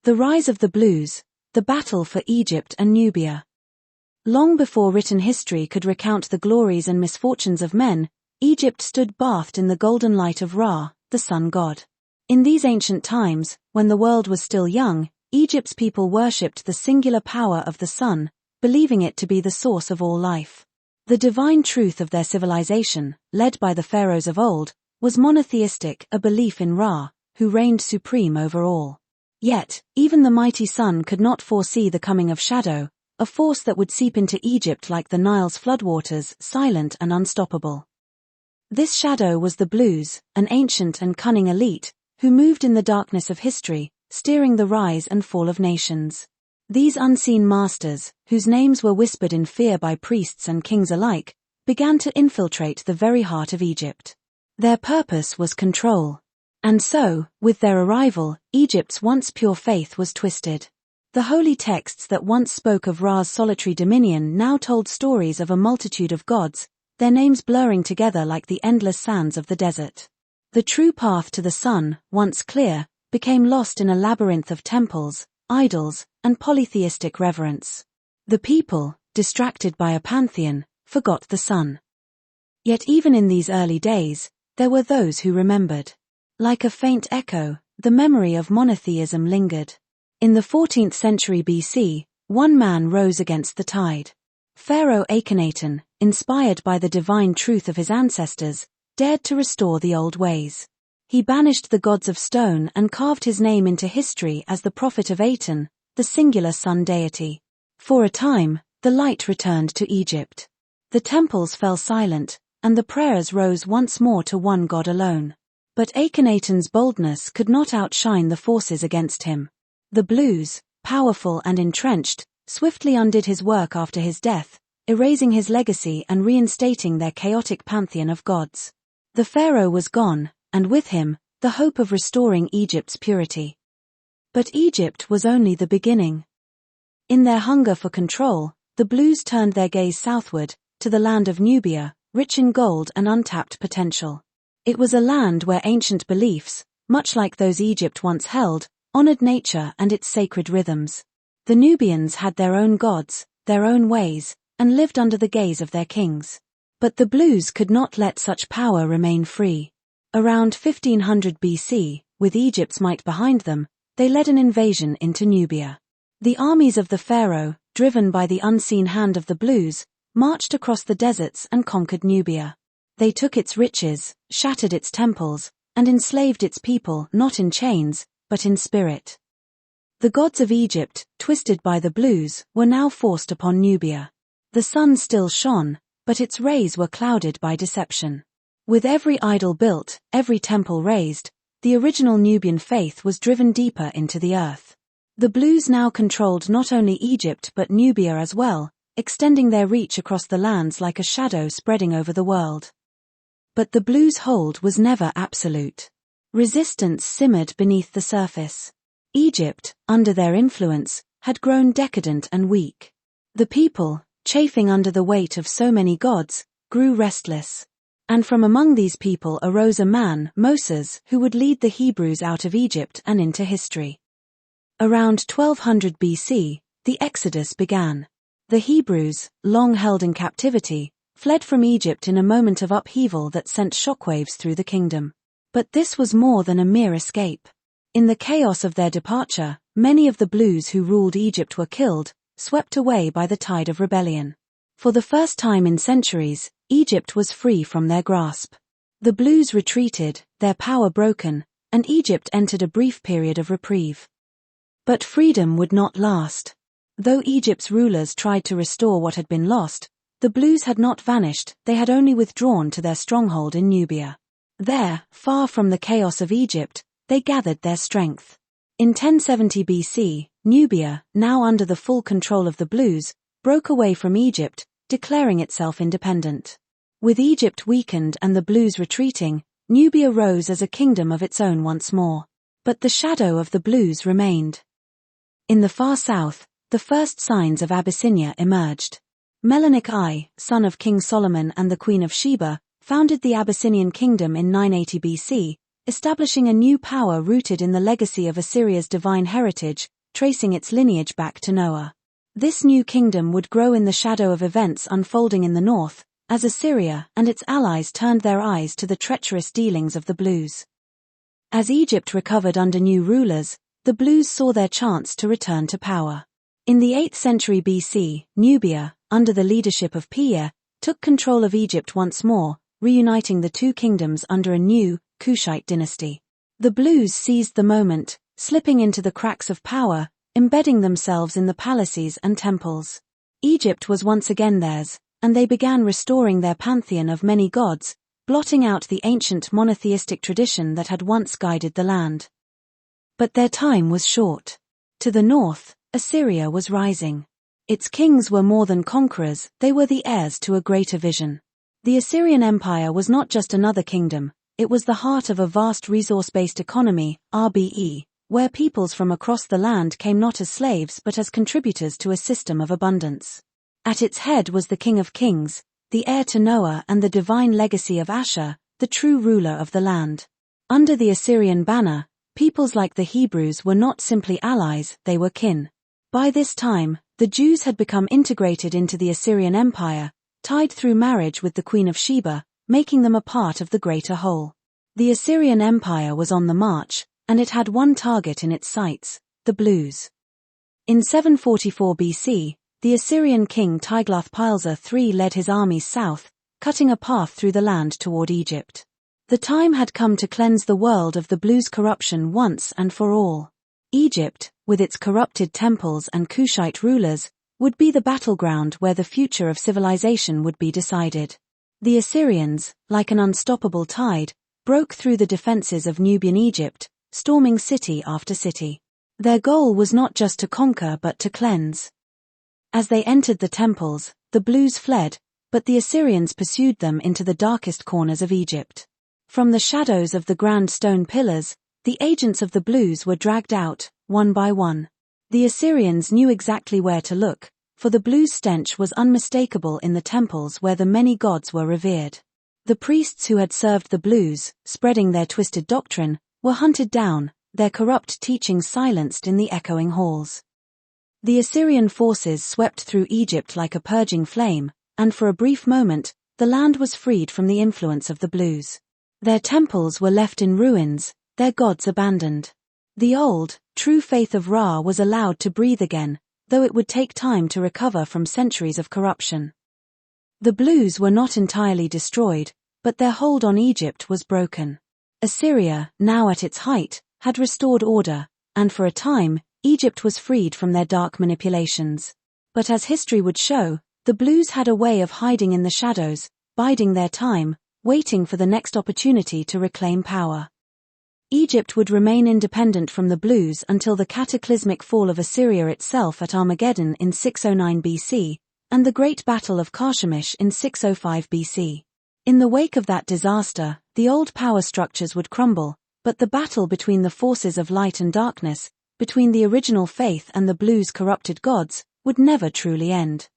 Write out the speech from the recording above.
The rise of the Blues, the battle for Egypt and Nubia. Long before written history could recount the glories and misfortunes of men, Egypt stood bathed in the golden light of Ra, the sun god. In these ancient times, when the world was still young, Egypt's people worshipped the singular power of the sun, believing it to be the source of all life. The divine truth of their civilization, led by the pharaohs of old, was monotheistic, a belief in Ra, who reigned supreme over all. Yet, even the mighty sun could not foresee the coming of shadow, a force that would seep into Egypt like the Nile's floodwaters, silent and unstoppable. This shadow was the Blues, an ancient and cunning elite, who moved in the darkness of history, steering the rise and fall of nations. These unseen masters, whose names were whispered in fear by priests and kings alike, began to infiltrate the very heart of Egypt. Their purpose was control. And so, with their arrival, Egypt's once pure faith was twisted. The holy texts that once spoke of Ra's solitary dominion now told stories of a multitude of gods, their names blurring together like the endless sands of the desert. The true path to the sun, once clear, became lost in a labyrinth of temples, idols, and polytheistic reverence. The people, distracted by a pantheon, forgot the sun. Yet even in these early days, there were those who remembered. Like a faint echo, the memory of monotheism lingered. In the 14th century BC, one man rose against the tide. Pharaoh Akhenaten, inspired by the divine truth of his ancestors, dared to restore the old ways. He banished the gods of stone and carved his name into history as the prophet of Aten, the singular sun deity. For a time, the light returned to Egypt. The temples fell silent, and the prayers rose once more to one god alone. But Akhenaten's boldness could not outshine the forces against him. The Blues, powerful and entrenched, swiftly undid his work after his death, erasing his legacy and reinstating their chaotic pantheon of gods. The pharaoh was gone, and with him, the hope of restoring Egypt's purity. But Egypt was only the beginning. In their hunger for control, the Blues turned their gaze southward, to the land of Nubia, rich in gold and untapped potential. It was a land where ancient beliefs, much like those Egypt once held, honored nature and its sacred rhythms. The Nubians had their own gods, their own ways, and lived under the gaze of their kings. But the Blues could not let such power remain free. Around 1500 BC, with Egypt's might behind them, they led an invasion into Nubia. The armies of the pharaoh, driven by the unseen hand of the Blues, marched across the deserts and conquered Nubia. They took its riches, shattered its temples, and enslaved its people not in chains, but in spirit. The gods of Egypt, twisted by the Blues, were now forced upon Nubia. The sun still shone, but its rays were clouded by deception. With every idol built, every temple raised, the original Nubian faith was driven deeper into the earth. The Blues now controlled not only Egypt but Nubia as well, extending their reach across the lands like a shadow spreading over the world. But the Blues' hold was never absolute. Resistance simmered beneath the surface. Egypt, under their influence, had grown decadent and weak. The people, chafing under the weight of so many gods, grew restless. And from among these people arose a man, Moses, who would lead the Hebrews out of Egypt and into history. Around 1200 BC, the Exodus began. The Hebrews, long held in captivity, fled from Egypt in a moment of upheaval that sent shockwaves through the kingdom. But this was more than a mere escape. In the chaos of their departure, many of the Blues who ruled Egypt were killed, swept away by the tide of rebellion. For the first time in centuries, Egypt was free from their grasp. The Blues retreated, their power broken, and Egypt entered a brief period of reprieve. But freedom would not last. Though Egypt's rulers tried to restore what had been lost, the Blues had not vanished, they had only withdrawn to their stronghold in Nubia. There, far from the chaos of Egypt, they gathered their strength. In 1070 BC, Nubia, now under the full control of the Blues, broke away from Egypt, declaring itself independent. With Egypt weakened and the Blues retreating, Nubia rose as a kingdom of its own once more. But the shadow of the Blues remained. In the far south, the first signs of Abyssinia emerged. Menelik I, son of King Solomon and the Queen of Sheba, founded the Abyssinian kingdom in 980 BC, establishing a new power rooted in the legacy of Assyria's divine heritage, tracing its lineage back to Noah. This new kingdom would grow in the shadow of events unfolding in the north, as Assyria and its allies turned their eyes to the treacherous dealings of the Blues. As Egypt recovered under new rulers, the Blues saw their chance to return to power. In the 8th century BC, Nubia, under the leadership of Pia, took control of Egypt once more, reuniting the two kingdoms under a new, Kushite dynasty. The Blues seized the moment, slipping into the cracks of power, embedding themselves in the palaces and temples. Egypt was once again theirs, and they began restoring their pantheon of many gods, blotting out the ancient monotheistic tradition that had once guided the land. But their time was short. To the north, Assyria was rising. Its kings were more than conquerors, they were the heirs to a greater vision. The Assyrian Empire was not just another kingdom, it was the heart of a vast resource-based economy, RBE, where peoples from across the land came not as slaves but as contributors to a system of abundance. At its head was the King of Kings, the heir to Noah and the divine legacy of Asher, the true ruler of the land. Under the Assyrian banner, peoples like the Hebrews were not simply allies, they were kin. By this time, the Jews had become integrated into the Assyrian Empire, tied through marriage with the Queen of Sheba, making them a part of the greater whole. The Assyrian Empire was on the march, and it had one target in its sights, the Blues. In 744 BC, the Assyrian king Tiglath-Pileser III led his armies south, cutting a path through the land toward Egypt. The time had come to cleanse the world of the Blues' corruption once and for all. Egypt, with its corrupted temples and Kushite rulers, would be the battleground where the future of civilization would be decided. The Assyrians, like an unstoppable tide, broke through the defenses of Nubian Egypt, storming city after city. Their goal was not just to conquer but to cleanse. As they entered the temples, the Blues fled, but the Assyrians pursued them into the darkest corners of Egypt. From the shadows of the grand stone pillars, the agents of the Blues were dragged out, one by one. The Assyrians knew exactly where to look, for the Blues' stench was unmistakable in the temples where the many gods were revered. The priests who had served the Blues, spreading their twisted doctrine, were hunted down, their corrupt teachings silenced in the echoing halls. The Assyrian forces swept through Egypt like a purging flame, and for a brief moment, the land was freed from the influence of the Blues. Their temples were left in ruins, their gods abandoned. The old, true faith of Ra was allowed to breathe again, though it would take time to recover from centuries of corruption. The Blues were not entirely destroyed, but their hold on Egypt was broken. Assyria, now at its height, had restored order, and for a time, Egypt was freed from their dark manipulations. But as history would show, the Blues had a way of hiding in the shadows, biding their time, waiting for the next opportunity to reclaim power. Egypt would remain independent from the Blues until the cataclysmic fall of Assyria itself at Armageddon in 609 BC, and the Great Battle of Carchemish in 605 BC. In the wake of that disaster, the old power structures would crumble, but the battle between the forces of light and darkness, between the original faith and the Blues' corrupted gods, would never truly end.